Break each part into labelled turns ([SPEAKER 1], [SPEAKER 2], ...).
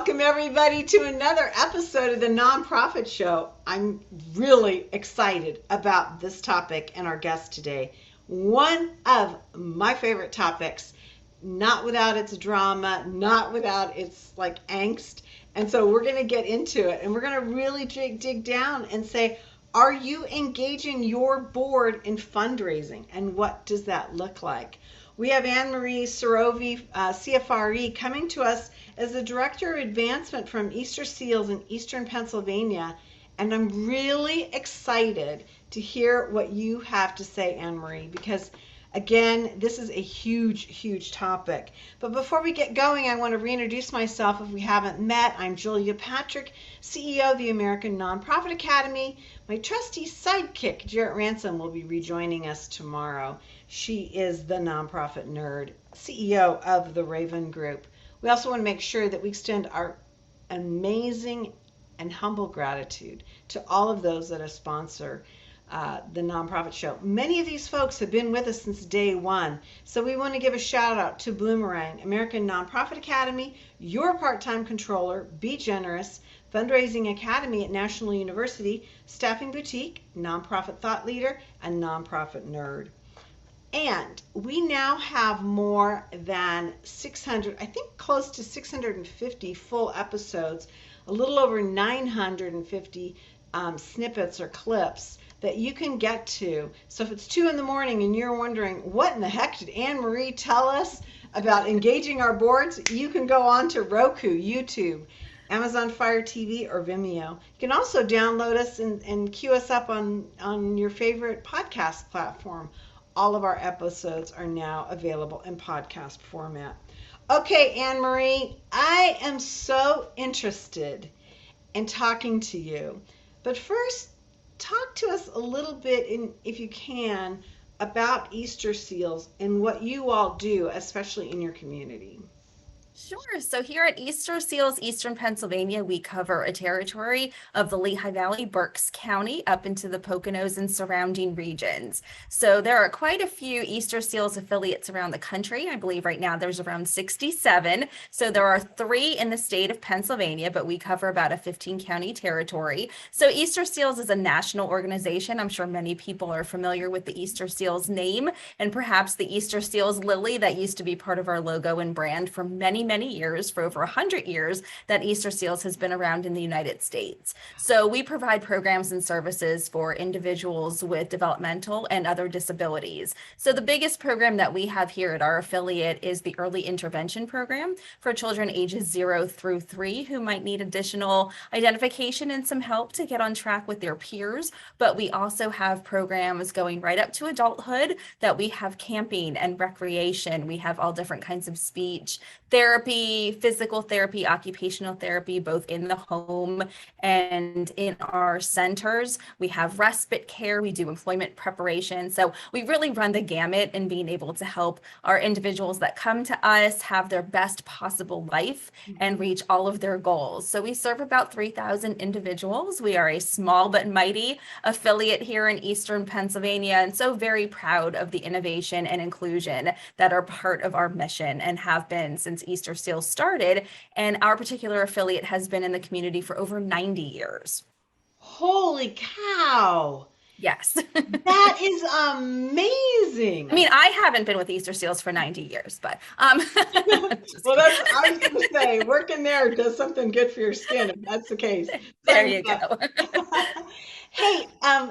[SPEAKER 1] Welcome everybody to another episode of the Nonprofit Show. I'm really excited about this topic and our guest today. One of my favorite topics, not without its drama, not without its like angst. And so we're going to get into it and we're going to really dig down and say, are you engaging your board in fundraising? And what does that look like? We have Anne-Marie Surovi, CFRE, coming to us as the Director of Advancement from Easter Seals in Eastern Pennsylvania. And I'm really excited to hear what you have to say, Anne-Marie, because again, this is a huge topic. But before we get going, I want to reintroduce myself if we haven't met. I'm Julia Patrick, CEO of the American Nonprofit Academy. My trusty sidekick, Jarrett Ransom, will be rejoining us tomorrow. She is the nonprofit nerd, CEO of the Raven Group. We also want to make sure that we extend our amazing and humble gratitude to all of those that have sponsored the Nonprofit Show. Many of these folks have been with us since day one, so we want to give a shout out to Bloomerang, American Nonprofit Academy, Your Part-Time Controller, Be Generous, Fundraising Academy at National University, Staffing Boutique, Nonprofit Thought Leader, and Nonprofit Nerd. And we now have more than 600, I think close to 650 full episodes, a little over 950 snippets or clips that you can get to. So if it's 2 in the morning and you're wondering, what in the heck did Anne-Marie tell us about engaging our boards? You can go on to Roku, YouTube, Amazon Fire TV, or Vimeo. You can also download us and queue us up on your favorite podcast platform. All of our episodes are now available in podcast format. Okay, Anne-Marie, I am so interested in talking to you. But first, talk to us a little bit, if you can, about Easter Seals and what you all do, especially in your community.
[SPEAKER 2] Sure. So here at Easter Seals, Eastern Pennsylvania, we cover a territory of the Lehigh Valley, Berks County, up into the Poconos and surrounding regions. So there are quite a few Easter Seals affiliates around the country. I believe right now there's around 67. So there are 3 in the state of Pennsylvania, but we cover about a 15-county territory. So Easter Seals is a national organization. I'm sure many people are familiar with the Easter Seals name and perhaps the Easter Seals lily that used to be part of our logo and brand for many years, for over 100 years, that Easter Seals has been around in the United States. So we provide programs and services for individuals with developmental and other disabilities. So the biggest program that we have here at our affiliate is the Early Intervention Program for children ages 0 through 3 who might need additional identification and some help to get on track with their peers. But we also have programs going right up to adulthood that we have camping and recreation. We have all different kinds of speech therapy, physical therapy, occupational therapy, both in the home and in our centers. We have respite care. We do employment preparation. So we really run the gamut in being able to help our individuals that come to us have their best possible life and reach all of their goals. So we serve about 3,000 individuals. We are a small but mighty affiliate here in Eastern Pennsylvania, and so very proud of the innovation and inclusion that are part of our mission and have been since Easter Seals started, and our particular affiliate has been in the community for over 90 years.
[SPEAKER 1] Holy cow!
[SPEAKER 2] Yes.
[SPEAKER 1] That is amazing.
[SPEAKER 2] I mean, I haven't been with Easter Seals for 90 years, but
[SPEAKER 1] well, that's I was going to say, working there does something good for your skin, if that's the case.
[SPEAKER 2] There you go.
[SPEAKER 1] Hey,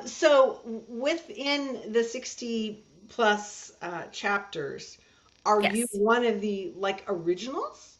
[SPEAKER 1] so within the 60 plus chapters, are
[SPEAKER 2] Yes.
[SPEAKER 1] you one of the originals?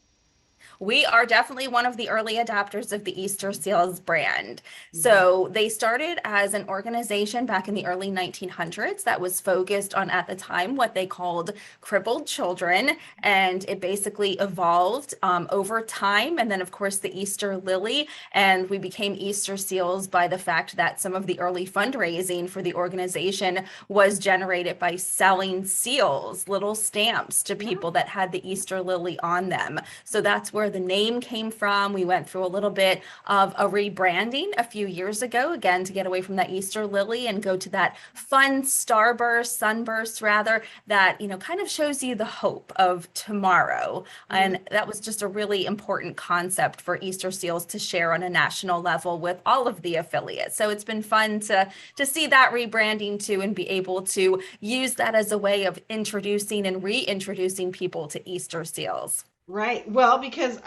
[SPEAKER 2] We are definitely one of the early adopters of the Easter Seals brand. So they started as an organization back in the early 1900s that was focused on, at the time, what they called crippled children. And it basically evolved over time. And then, of course, the Easter Lily. And we became Easter Seals by the fact that some of the early fundraising for the organization was generated by selling seals, little stamps to people that had the Easter Lily on them. So that's where where the name came from. We went through a little bit of a rebranding a few years ago, again, to get away from that Easter lily and go to that fun sunburst rather, that, kind of shows you the hope of tomorrow. And that was just a really important concept for Easter Seals to share on a national level with all of the affiliates. So it's been fun to see that rebranding too, and be able to use that as a way of introducing and reintroducing people to Easter Seals.
[SPEAKER 1] Right. Well, because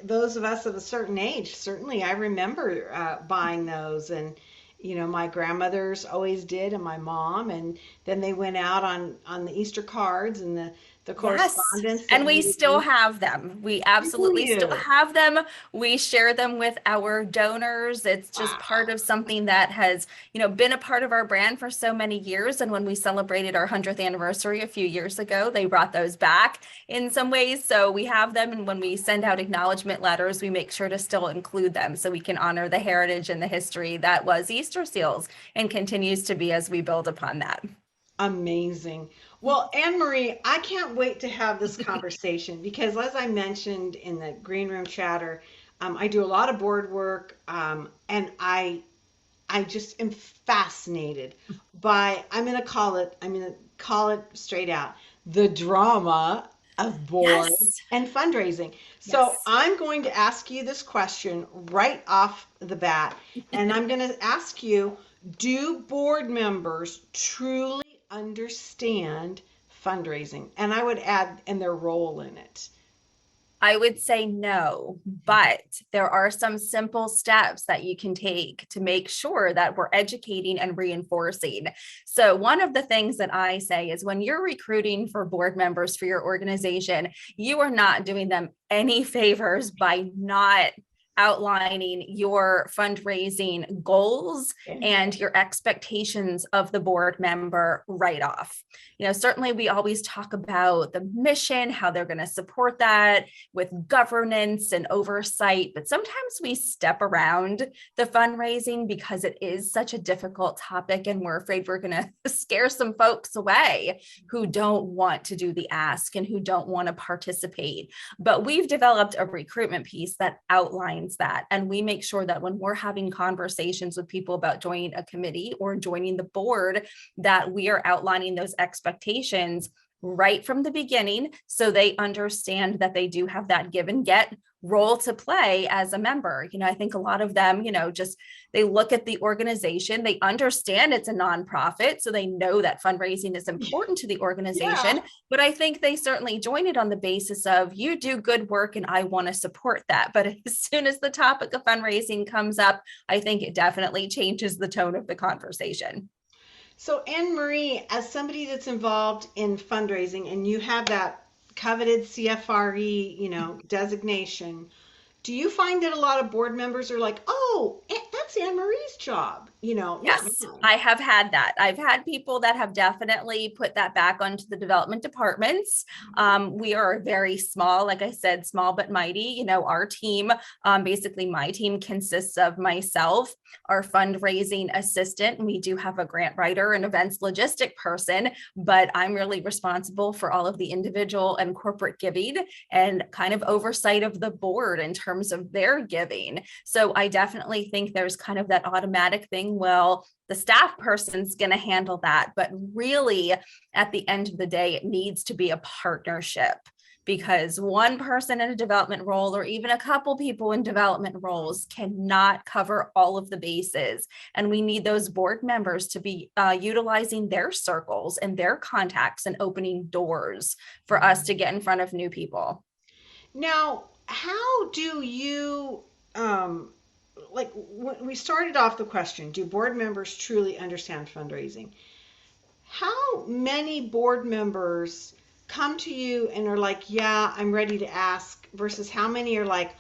[SPEAKER 1] those of us of a certain age, certainly I remember buying those, and my grandmothers always did, and my mom, and then they went out on the Easter cards and the
[SPEAKER 2] Yes,
[SPEAKER 1] correspondence that
[SPEAKER 2] and we
[SPEAKER 1] we would
[SPEAKER 2] still
[SPEAKER 1] do.
[SPEAKER 2] have them. We
[SPEAKER 1] Do
[SPEAKER 2] absolutely still
[SPEAKER 1] you?
[SPEAKER 2] have them. We share them with our donors. It's just part
[SPEAKER 1] Wow.
[SPEAKER 2] of something that has, been a part of our brand for so many years. And when we celebrated our 100th anniversary a few years ago, they brought those back in some ways. So we have them. And when we send out acknowledgement letters, we make sure to still include them so we can honor the heritage and the history that was Easter Seals and continues to be as we build upon that.
[SPEAKER 1] Amazing. Well, Anne-Marie, I can't wait to have this conversation because, as I mentioned in the green room chatter, I do a lot of board work, and I just am fascinated by, I'm going to call it straight out, the drama of board
[SPEAKER 2] Yes.
[SPEAKER 1] and fundraising. So
[SPEAKER 2] Yes.
[SPEAKER 1] I'm going to ask you this question right off the bat, and I'm going to ask you, do board members truly understand fundraising? And I would add, and their role in it.
[SPEAKER 2] I would say no, but there are some simple steps that you can take to make sure that we're educating and reinforcing. So, one of the things that I say is when you're recruiting for board members for your organization, you are not doing them any favors by not outlining your fundraising goals
[SPEAKER 1] Okay.
[SPEAKER 2] and your expectations of the board member right off. Certainly we always talk about the mission, how they're going to support that with governance and oversight, but sometimes we step around the fundraising because it is such a difficult topic and we're afraid we're going to scare some folks away who don't want to do the ask and who don't want to participate. But we've developed a recruitment piece that outlines that, and we make sure that when we're having conversations with people about joining a committee or joining the board, that we are outlining those expectations right from the beginning so they understand that they do have that give and get role to play as a member. I think a lot of them, just they look at the organization, they understand it's a nonprofit, so they know that fundraising is important to the
[SPEAKER 1] Yeah.
[SPEAKER 2] organization. But I think they certainly join it on the basis of you do good work and I want to support that. But as soon as the topic of fundraising comes up, I think it definitely changes the tone of the conversation.
[SPEAKER 1] So, Anne Marie, as somebody that's involved in fundraising and you have that coveted CFRE, designation, do you find that a lot of board members are like, oh, that's Anne Marie's job, not
[SPEAKER 2] Yes,
[SPEAKER 1] mine?
[SPEAKER 2] I have had that. I've had people that have definitely put that back onto the development departments. We are very small, like I said, small but mighty. Our team, basically my team consists of myself, our fundraising assistant, and we do have a grant writer and events logistic person, but I'm really responsible for all of the individual and corporate giving and kind of oversight of the board in terms of their giving. So I definitely think there's kind of that automatic thing. Well, the staff person's going to handle that. But really, at the end of the day, it needs to be a partnership because one person in a development role or even a couple people in development roles cannot cover all of the bases. And we need those board members to be utilizing their circles and their contacts and opening doors for us to get in front of new people.
[SPEAKER 1] Now, how do you, like, when we started off the question, do board members truly understand fundraising? How many board members come to you and are like, yeah, I'm ready to ask, versus how many are like,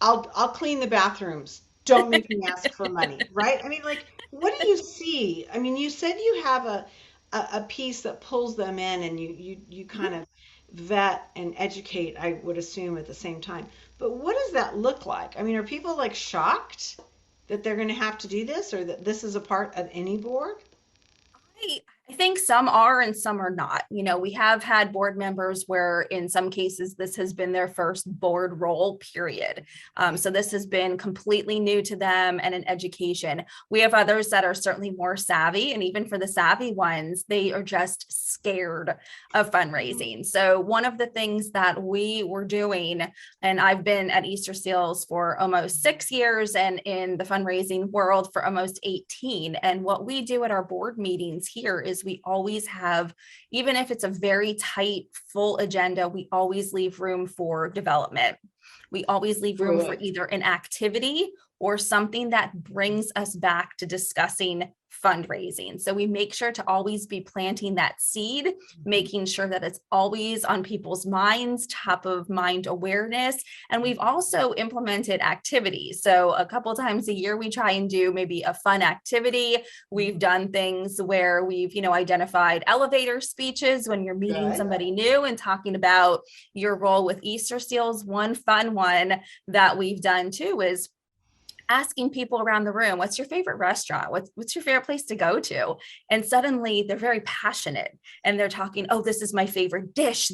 [SPEAKER 1] I'll clean the bathrooms. Don't make me ask for money, right? Like, what do you see? You said you have a piece that pulls them in, and you kind of vet and educate, I would assume, at the same time. But what does that look like? Are people like shocked that they're going to have to do this, or that this is a part of any board?
[SPEAKER 2] I think some are and some are not. We have had board members where in some cases this has been their first board role, period. So this has been completely new to them and an education. We have others that are certainly more savvy. And even for the savvy ones, they are just scared of fundraising. So one of the things that we were doing, and I've been at Easter Seals for almost 6 years and in the fundraising world for almost 18. And what we do at our board meetings here is we always have, even if it's a very tight, full agenda, we always leave room for development. We always leave room for either an activity or something that brings us back to discussing fundraising. So we make sure to always be planting that seed, making sure that it's always on people's minds, top of mind awareness. And we've also implemented activities. So a couple of times a year, we try and do maybe a fun activity. We've done things where we've, identified elevator speeches when you're meeting somebody new and talking about your role with Easter Seals. One fun one that we've done too is asking people around the room, what's your favorite restaurant? What's your favorite place to go to? And suddenly they're very passionate and they're talking, oh, this is my favorite dish.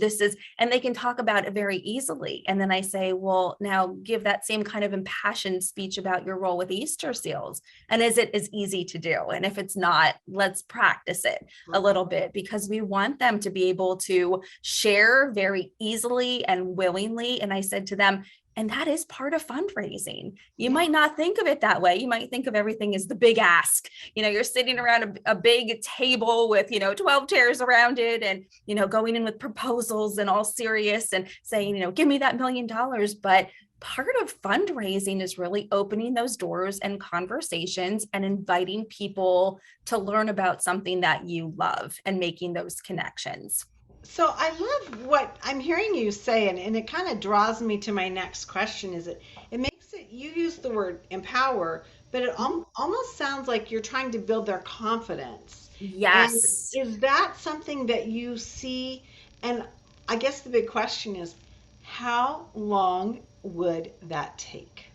[SPEAKER 2] And they can talk about it very easily. And then I say, well, now give that same kind of impassioned speech about your role with Easter Seals. And is it as easy to do? And if it's not, let's practice it a little bit, because we want them to be able to share very easily and willingly. And I said to them, and that is part of fundraising. You might not think of it that way. You might think of everything as the big ask. You're sitting around a big table with, 12 chairs around it and, going in with proposals and all serious and saying, give me that $1 million. But part of fundraising is really opening those doors and conversations and inviting people to learn about something that you love and making those connections.
[SPEAKER 1] So I love what I'm hearing you say, and it kind of draws me to my next question. Is it makes it, you use the word empower, but it almost sounds like you're trying to build their confidence.
[SPEAKER 2] Yes.
[SPEAKER 1] And is that something that you see? And I guess the big question is, how long would that take?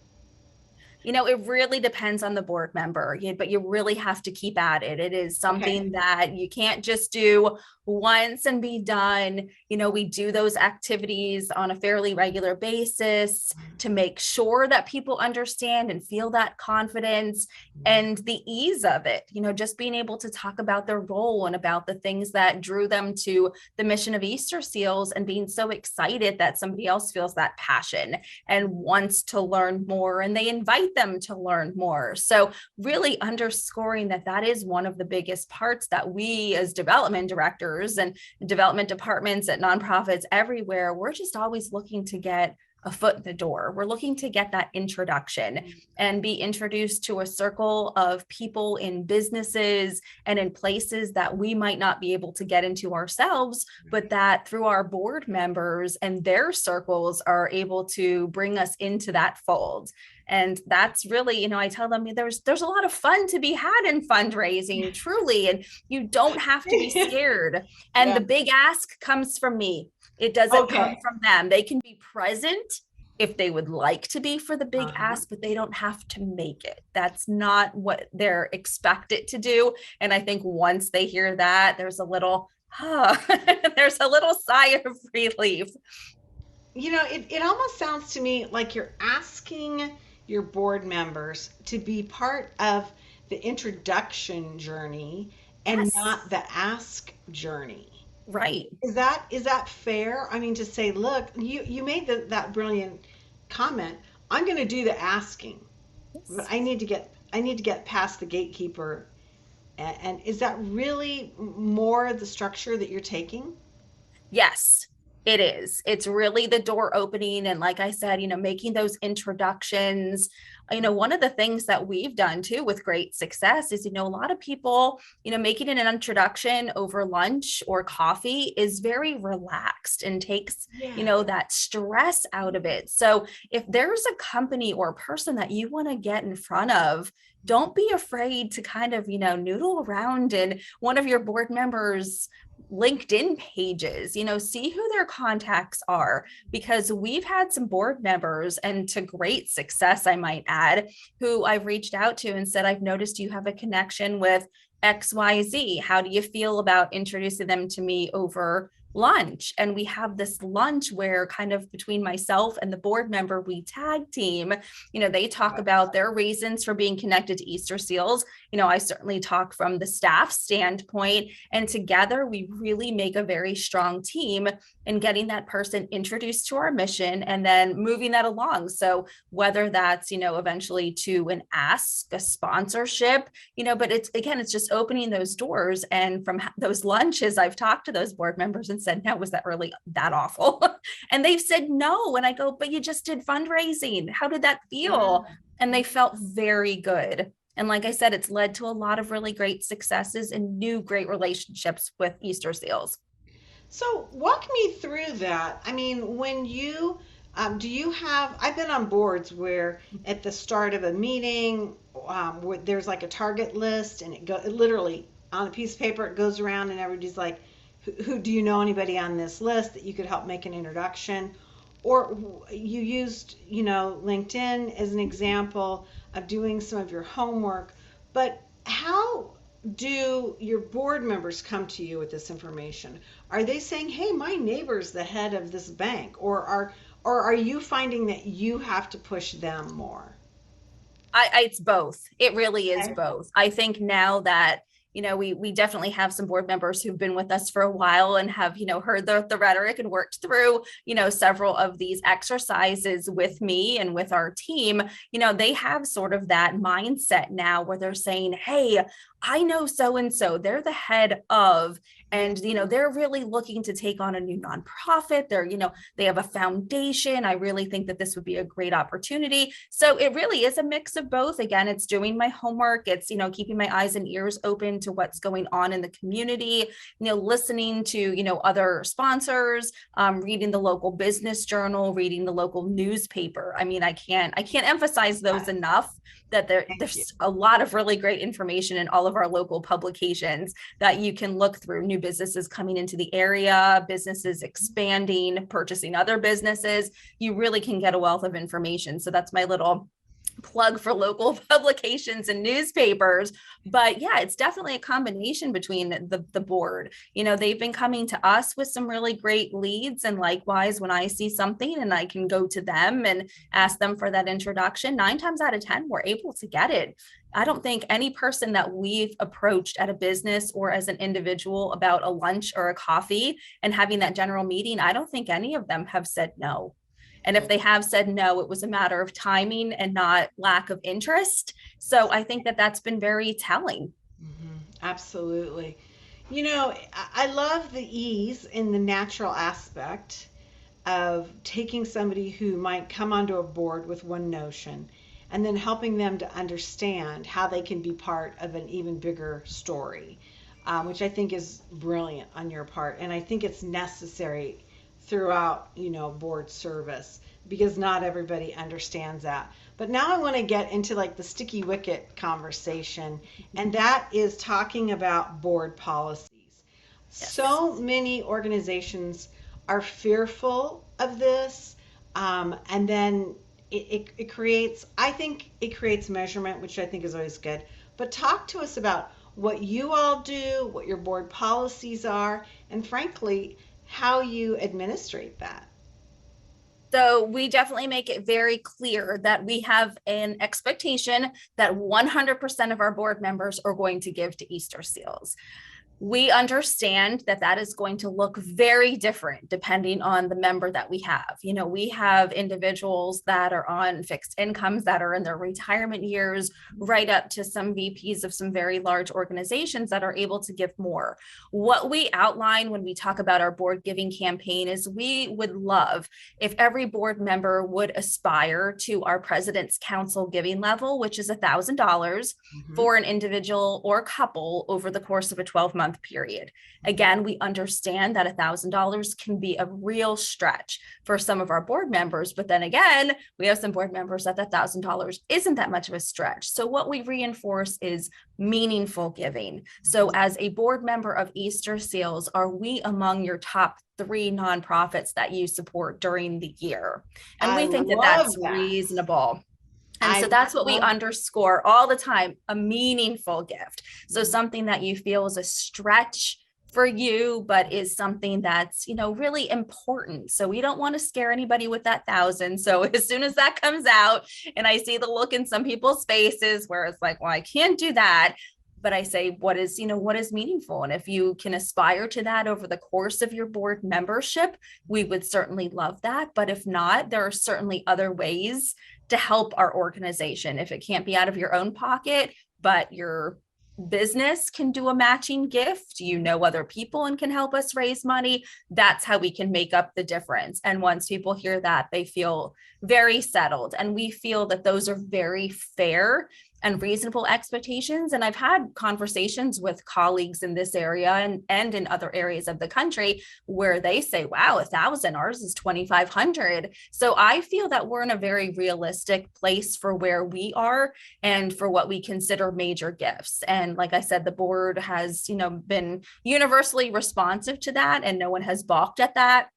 [SPEAKER 2] It really depends on the board member, but you really have to keep at it. It is something that you can't just do once and be done. We do those activities on a fairly regular basis to make sure that people understand and feel that confidence and the ease of it, just being able to talk about their role and about the things that drew them to the mission of Easter Seals and being so excited that somebody else feels that passion and wants to learn more and they invite them to learn more. So really underscoring that is one of the biggest parts that we as development directors and development departments at nonprofits everywhere, we're just always looking to get a foot in the door. We're looking to get that introduction and be introduced to a circle of people in businesses and in places that we might not be able to get into ourselves, but that through our board members and their circles are able to bring us into that fold. And that's really, I tell them there's a lot of fun to be had in fundraising, truly, and you don't have to be scared. And the big ask comes from me. It doesn't come from them. They can be present if they would like to be for the big ask, but they don't have to make it. That's not what they're expected to do. And I think once they hear that, there's a little sigh of relief.
[SPEAKER 1] It almost sounds to me like you're asking your board members to be part of the introduction journey and not the ask journey.
[SPEAKER 2] Right.
[SPEAKER 1] Is that fair? I mean, to say, look, you made that brilliant comment. I'm going to do the asking, but I need to get past the gatekeeper. And is that really more the structure that you're taking?
[SPEAKER 2] Yes, it is. It's really the door opening. And like I said, making those introductions. One of the things that we've done too with great success is, a lot of people, making an introduction over lunch or coffee is very relaxed and takes, that stress out of it. So if there's a company or a person that you want to get in front of, don't be afraid to kind of, noodle around in one of your board members' LinkedIn pages, see who their contacts are, because we've had some board members, and to great success, I might add, who I've reached out to and said, I've noticed you have a connection with XYZ. How do you feel about introducing them to me over lunch? And we have this lunch where kind of between myself and the board member, we tag team. They talk about their reasons for being connected to Easter Seals. I certainly talk from the staff standpoint, and together we really make a very strong team in getting that person introduced to our mission and then moving that along. So whether that's, eventually to an ask, a sponsorship, but it's just opening those doors. And from those lunches, I've talked to those board members and said, no, was that really that awful? And they've said no. And I go, but you just did fundraising. How did that feel? And they felt very good. And like I said, it's led to a lot of really great successes and new great relationships with Easter Seals.
[SPEAKER 1] So walk me through that. I mean, when you do you have, I've been on boards where at the start of a meeting, where there's like a target list and it literally on a piece of paper, it goes around and everybody's like, who do you know anybody on this list that you could help make an introduction? Or you used, LinkedIn as an example of doing some of your homework, but how do your board members come to you with this information? Are they saying, "Hey, my neighbor's the head of this bank," or are you finding that you have to push them more?
[SPEAKER 2] It's both. It really is
[SPEAKER 1] Okay.
[SPEAKER 2] both. I think now that, we definitely have some board members who've been with us for a while and have, heard the rhetoric and worked through, several of these exercises with me and with our team. They have sort of that mindset now where they're saying, hey, I know so-and-so, they're the head of, and, they're really looking to take on a new nonprofit. They have a foundation. I really think that this would be a great opportunity. So it really is a mix of both. Again, it's doing my homework. It's, keeping my eyes and ears open to what's going on in the community, listening to, other sponsors, reading the local business journal, reading the local newspaper. I mean, I can't emphasize those enough, that there's a lot of really great information in all of our local publications that you can look through. New businesses coming into the area, businesses expanding, purchasing other businesses. You really can get a wealth of information. So that's my little plug for local publications and newspapers. But yeah, it's definitely a combination between the board. They've been coming to us with some really great leads, and likewise, when I see something and I can go to them and ask them for that introduction, 9 times out of 10 we're able to get it. I don't think any person that we've approached at a business or as an individual about a lunch or a coffee and having that general meeting, I don't think any of them have said no. And if they have said no, it was a matter of timing and not lack of interest. So I think that that's been very telling.
[SPEAKER 1] Absolutely. I love the ease and the natural aspect of taking somebody who might come onto a board with one notion and then helping them to understand how they can be part of an even bigger story, which I think is brilliant on your part. And I think it's necessary throughout, board service, because not everybody understands that. But now I want to get into like the sticky wicket conversation, and that is talking about board policies.
[SPEAKER 2] Yes.
[SPEAKER 1] So many organizations are fearful of this, and then it creates, I think it creates measurement, which I think is always good. But talk to us about what you all do, what your board policies are, and frankly, how you administrate that.
[SPEAKER 2] So we definitely make it very clear that we have an expectation that 100% of our board members are going to give to Easter Seals. We understand that that is going to look very different depending on the member that we have. We have individuals that are on fixed incomes that are in their retirement years, right up to some VPs of some very large organizations that are able to give more. What we outline when we talk about our board giving campaign is we would love if every board member would aspire to our President's Council giving level, which is $1,000
[SPEAKER 1] Mhm.
[SPEAKER 2] for an individual or couple over the course of a 12-month period. Again, we understand that $1,000 can be a real stretch for some of our board members, but then again, we have some board members that $1,000 isn't that much of a stretch. So what we reinforce is meaningful giving. So as a board member of Easter Seals, are we among your top 3 nonprofits that you support during the year? And
[SPEAKER 1] I
[SPEAKER 2] we think that
[SPEAKER 1] love
[SPEAKER 2] that's
[SPEAKER 1] that.
[SPEAKER 2] reasonable. And so
[SPEAKER 1] I
[SPEAKER 2] that's what we
[SPEAKER 1] love.
[SPEAKER 2] underscore all the time, a meaningful gift. So
[SPEAKER 1] Mhm.
[SPEAKER 2] something that you feel is a stretch for you, but is something that's, really important. So we don't want to scare anybody with that thousand. So as soon as that comes out and I see the look in some people's faces where it's like, well, I can't do that. But I say, what is meaningful? And if you can aspire to that over the course of your board membership, we would certainly love that. But if not, there are certainly other ways to help our organization. If it can't be out of your own pocket, but your business can do a matching gift, other people and can help us raise money, that's how we can make up the difference. And once people hear that, they feel very settled. And we feel that those are very fair and reasonable expectations. And I've had conversations with colleagues in this area and in other areas of the country where they say, wow, 1,000, ours is 2,500. So I feel that we're in a very realistic place for where we are and for what we consider major gifts. And like I said, the board has, been universally responsive to that, and no one has balked at that.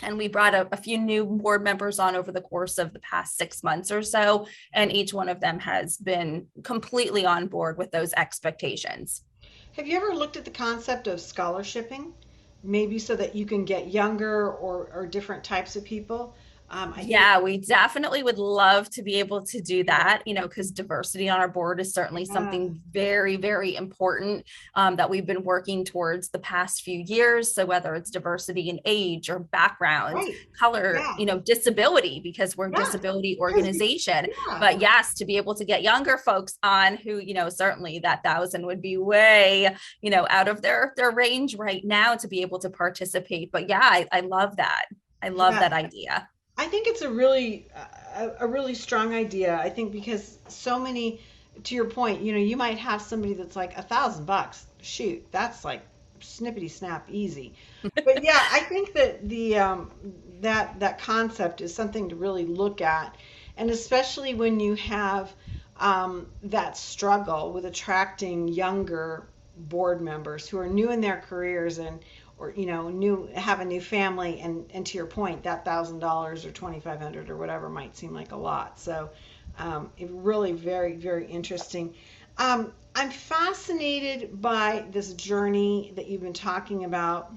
[SPEAKER 2] And we brought a few new board members on over the course of the past 6 months or so, and each one of them has been completely on board with those expectations.
[SPEAKER 1] Have you ever looked at the concept of scholarshiping? Maybe so that you can get younger or different types of people. I think,
[SPEAKER 2] Yeah, we definitely would love to be able to do
[SPEAKER 1] yeah,
[SPEAKER 2] that, because diversity on our board is certainly
[SPEAKER 1] yeah,
[SPEAKER 2] something very, very important that we've been working towards the past few years. So whether it's diversity in age or backgrounds,
[SPEAKER 1] right,
[SPEAKER 2] color,
[SPEAKER 1] yeah,
[SPEAKER 2] disability, because we're a
[SPEAKER 1] yeah,
[SPEAKER 2] disability
[SPEAKER 1] because
[SPEAKER 2] organization.
[SPEAKER 1] yeah,
[SPEAKER 2] But yes, to be able to get younger folks on who, certainly that 1,000 would be way, out of their range right now to be able to participate. But yeah, I love that. I love
[SPEAKER 1] yeah.
[SPEAKER 2] that idea.
[SPEAKER 1] I think it's a really strong idea. I think because so many, to your point, you might have somebody that's like $1,000. Shoot, that's like snippety snap easy. But yeah, I think that that concept is something to really look at, and especially when you have that struggle with attracting younger board members who are new in their careers and or new have a new family, and to your point, that $1,000 or 2,500 or whatever might seem like a lot. So it really very, very interesting. I'm fascinated by this journey that you've been talking about.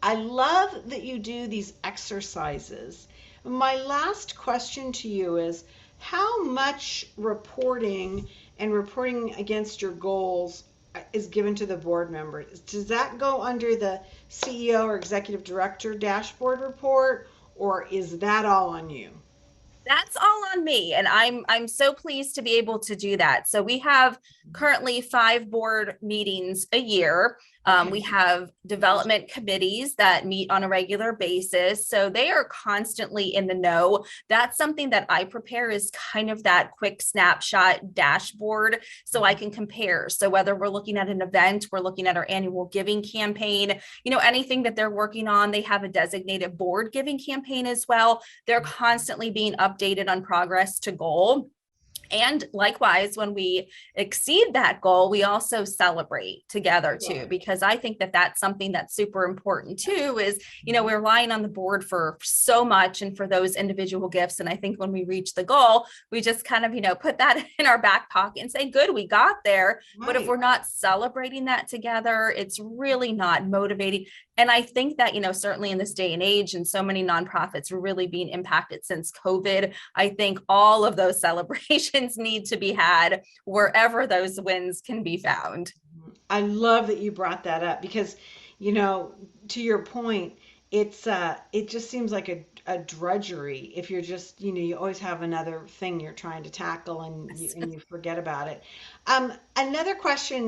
[SPEAKER 1] I love that you do these exercises. My last question to you is, how much reporting and reporting against your goals is given to the board members? Does that go under the CEO or executive director dashboard report, or is that all on you?
[SPEAKER 2] That's all on me, and I'm so pleased to be able to do that. So we have currently 5 board meetings a year.
[SPEAKER 1] Okay.
[SPEAKER 2] We have development committees that meet on a regular basis, so they are constantly in the know. That's something that I prepare is kind of that quick snapshot dashboard so I can compare. So whether we're looking at an event, we're looking at our annual giving campaign, anything that they're working on, they have a designated board giving campaign as well. They're constantly being updated on progress to goal. And likewise, when we exceed that goal, we also celebrate together too,
[SPEAKER 1] Good.
[SPEAKER 2] because I think that that's something that's super important too, is, we're relying on the board for so much and for those individual gifts. And I think when we reach the goal, we just kind of, put that in our back pocket and say, good, we got there. But if
[SPEAKER 1] Right.
[SPEAKER 2] we're not celebrating that together, it's really not motivating. And I think that, certainly in this day and age, and so many nonprofits are really being impacted since COVID, I think all of those celebrations need to be had wherever those wins can be found.
[SPEAKER 1] I love that you brought that up because, to your point, it just seems like a drudgery if you're just, you always have another thing you're trying to tackle and you forget about it. Another question,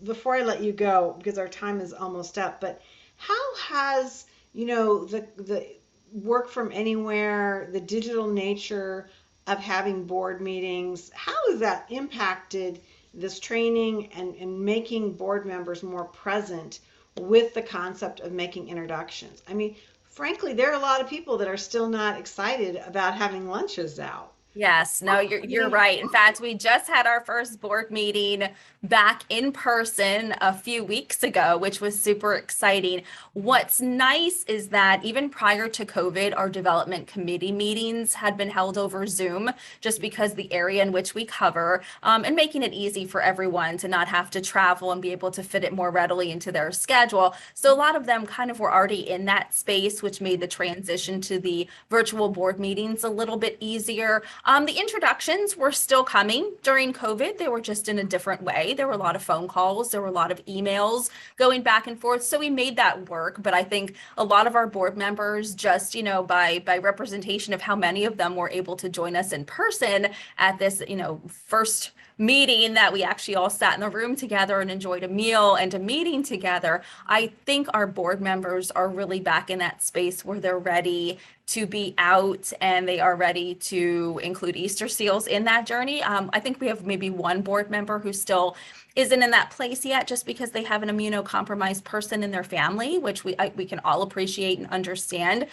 [SPEAKER 1] before I let you go, because our time is almost up, but how has, the work from anywhere, the digital nature of having board meetings, how has that impacted this training and making board members more present with the concept of making introductions? I mean, frankly, there are a lot of people that are still not excited about having lunches out.
[SPEAKER 2] Yes, no, you're right. In fact, we just had our first board meeting back in person a few weeks ago, which was super exciting. What's nice is that even prior to COVID, our development committee meetings had been held over Zoom just because the area in which we cover, and making it easy for everyone to not have to travel and be able to fit it more readily into their schedule. So a lot of them kind of were already in that space, which made the transition to the virtual board meetings a little bit easier. The introductions were still coming during COVID. They were just in a different way. There were a lot of phone calls. There were a lot of emails going back and forth. So we made that work. But I think a lot of our board members just, by representation of how many of them were able to join us in person at this, first meeting that we actually all sat in the room together and enjoyed a meal and a meeting together. I think our board members are really back in that space where they're ready to be out and they are ready to include Easter seals in that journey. I think we have maybe one board member who still isn't in that place yet just because they have an immunocompromised person in their family, which we can all appreciate and understand.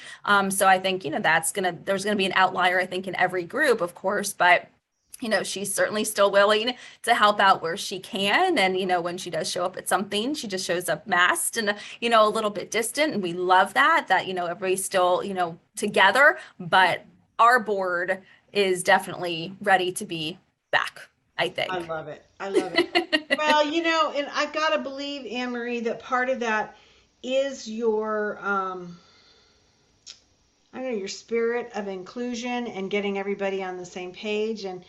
[SPEAKER 2] So I think, there's gonna be an outlier, I think, in every group, of course, but she's certainly still willing to help out where she can. And, when she does show up at something, she just shows up masked and, a little bit distant. And we love that, everybody's still, together, but our board is definitely ready to be back, I
[SPEAKER 1] I
[SPEAKER 2] think.
[SPEAKER 1] love it. I love it. Well, and I've got to believe, Anne-Marie, that part of that is your, I don't know, your spirit of inclusion and getting everybody on the same page. And,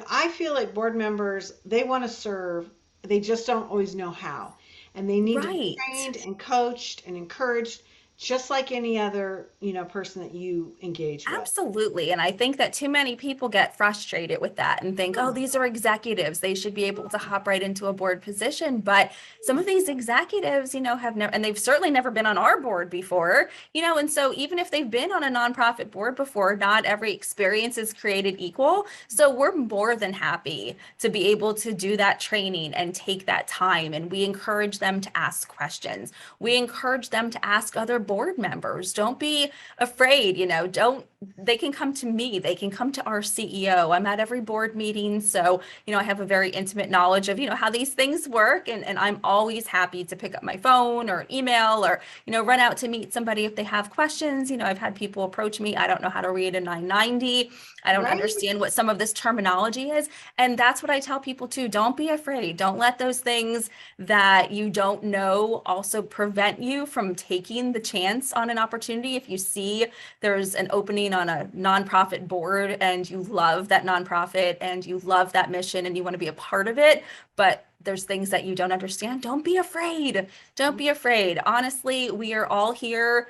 [SPEAKER 1] I feel like board members, they want to serve, they just don't always know how. And they need to be
[SPEAKER 2] Right.
[SPEAKER 1] trained and coached and encouraged, just like any other, person that you engage with.
[SPEAKER 2] Absolutely. And I think that too many people get frustrated with that and think, oh,
[SPEAKER 1] Oh,
[SPEAKER 2] these are executives. They should be able to hop right into a board position. But some of these executives, have never, and they've certainly never been on our board before, and so even if they've been on a nonprofit board before, not every experience is created equal. So we're more than happy to be able to do that training and take that time. And we encourage them to ask questions. We encourage them to ask other board members. Don't be afraid, don't they can come to me, they can come to our CEO. I'm at every board meeting, so I have a very intimate knowledge of how these things work, and I'm always happy to pick up my phone or email or run out to meet somebody if they have questions. I've had people approach me, I don't know how to read a 990, I don't
[SPEAKER 1] right?
[SPEAKER 2] understand what some of this terminology is, and that's what I tell people too. Don't be afraid. Don't let those things that you don't know also prevent you from taking the chance on an opportunity. If you see there's an opening on a nonprofit board and you love that nonprofit and you love that mission and you want to be a part of it, but there's things that you don't understand, don't be afraid. Don't be afraid. Honestly, we are all here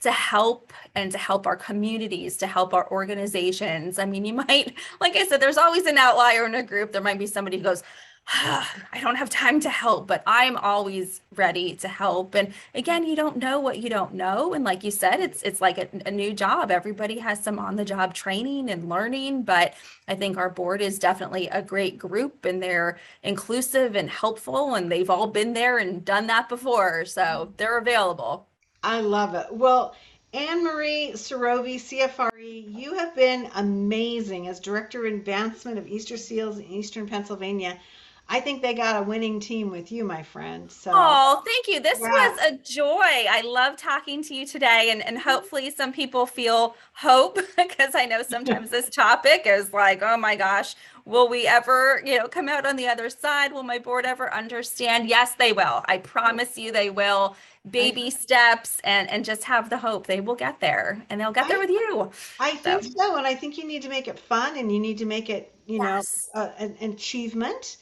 [SPEAKER 2] to help and to help our communities, to help our organizations. I mean, you might, like I said, there's always an outlier in a group. There might be somebody who goes, I don't have time to help, but I'm always ready to help. And again, you don't know what you don't know. And like you said, it's like a new job. Everybody has some on the job training and learning, but I think our board is definitely a great group and they're inclusive and helpful and they've all been there and done that before. So they're available.
[SPEAKER 1] I love it. Well, Anne-Marie Surovi, CFRE, you have been amazing as Director of Advancement of Easter Seals in Eastern Pennsylvania. I think they got a winning team with you, my friend. So,
[SPEAKER 2] Oh, thank you. This
[SPEAKER 1] yeah.
[SPEAKER 2] was a joy. I love talking to you today, and hopefully some people feel hope because I know sometimes this topic is like, oh my gosh, will we ever, come out on the other side? Will my board ever understand? Yes, they will. I promise you they will.
[SPEAKER 1] I,
[SPEAKER 2] Baby steps and just have the hope they will get there and they'll get there
[SPEAKER 1] I,
[SPEAKER 2] with you.
[SPEAKER 1] I
[SPEAKER 2] So,
[SPEAKER 1] think so. And I think you need to make it fun and you need to make it,
[SPEAKER 2] yes.
[SPEAKER 1] an achievement.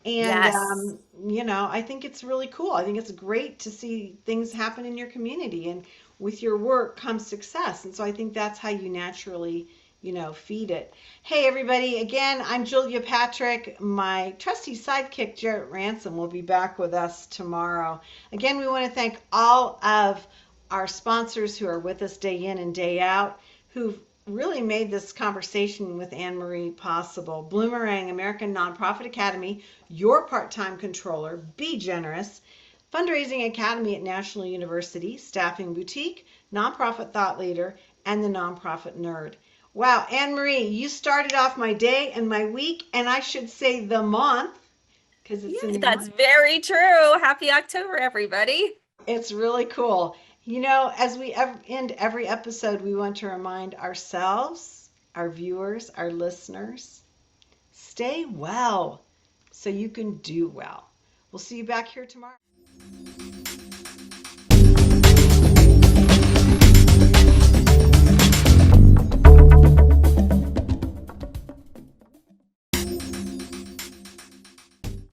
[SPEAKER 1] And,
[SPEAKER 2] Yes.
[SPEAKER 1] I think it's really cool. I think it's great to see things happen in your community. And with your work comes success. And so I think that's how you naturally, feed it. Hey, everybody. Again, I'm Julia Patrick. My trusty sidekick, Jarrett Ransom, will be back with us tomorrow. Again, we want to thank all of our sponsors who are with us day in and day out, who've really made this conversation with Anne-Marie possible. Bloomerang American Nonprofit Academy, your part-time controller, Be Generous, Fundraising Academy at National University, Staffing Boutique, Nonprofit Thought Leader, and the Nonprofit Nerd. Wow, Anne-Marie, you started off my day and my week, and I should say the month, because it's a
[SPEAKER 2] Yeah,
[SPEAKER 1] new
[SPEAKER 2] that's
[SPEAKER 1] month.
[SPEAKER 2] very true. Happy October, everybody.
[SPEAKER 1] It's really cool. You know, as we end every episode, we want to remind ourselves, our viewers, our listeners, stay well so you can do well. We'll see you back here tomorrow.